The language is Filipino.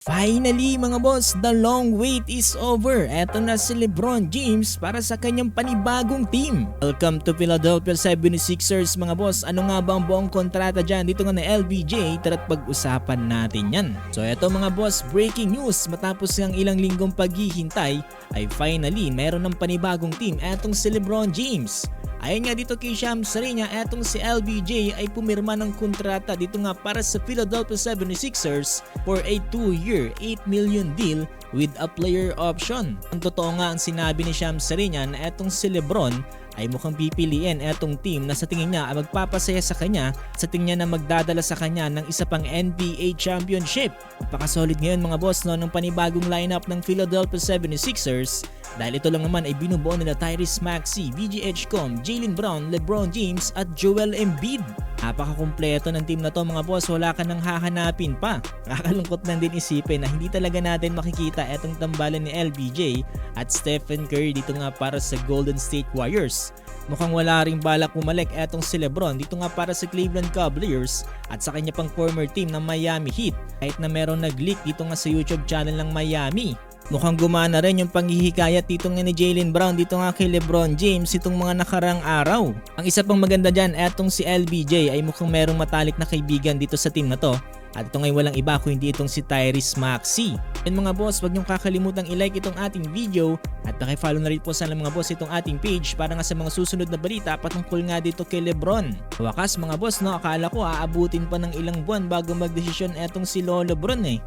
Finally mga boss, the long wait is over. Eto na si LeBron James para sa kanyang panibagong team. Welcome to Philadelphia 76ers mga boss. Ano nga ba ang buong kontrata dyan dito nga na LBJ? Tara't pag-usapan natin yan. So eto mga boss, breaking news. Matapos ng ilang linggong paghihintay ay finally meron ng panibagong team. Etong si LeBron James. Ayon nga dito kay Shams Charania, etong si LBJ ay pumirma ng kontrata dito nga para sa Philadelphia 76ers for a 2-year, $8 million deal with a player option. Ang totoo nga ang sinabi ni Shams Charania na etong si LeBron ay mukhang pipiliin etong team na sa tingin niya ay magpapasaya sa kanya, sa tingin niya na magdadala sa kanya ng isa pang NBA championship. Napakasolid ngayon mga boss ng panibagong lineup ng Philadelphia 76ers dahil ito lang naman ay binubuo nila Tyrese Maxey, VJ Edgecombe, Jaylen Brown, LeBron James at Joel Embiid. Napakakumpleto ng team na to mga boss, wala ka nang hahanapin pa. Nakakalungkot lang din isipin na hindi talaga natin makikita etong tambalan ni LBJ at Stephen Curry dito nga para sa Golden State Warriors. Mukhang wala ring balak bumalik etong si LeBron dito nga para sa Cleveland Cavaliers at sa kanya pang former team ng Miami Heat, kahit na merong nag-leak dito nga sa YouTube channel ng Miami. Mukhang gumana rin yung panghihikayat dito nga ni Jaylen Brown dito nga kay LeBron James itong mga nakarang araw. Ang isa pang maganda dyan, etong si LBJ ay mukhang merong matalik na kaibigan dito sa team na to. At ito ngay walang iba kung hindi itong si Tyrese Maxey. And mga boss, wag niyong kakalimutang i-like itong ating video at paki-follow na rin po sana mga boss itong ating page para nga sa mga susunod na balita patungkol nga dito kay LeBron. Wakas mga boss, no, akala ko aabutin pa ng ilang buwan bago magdesisyon etong si Lolo Bron eh.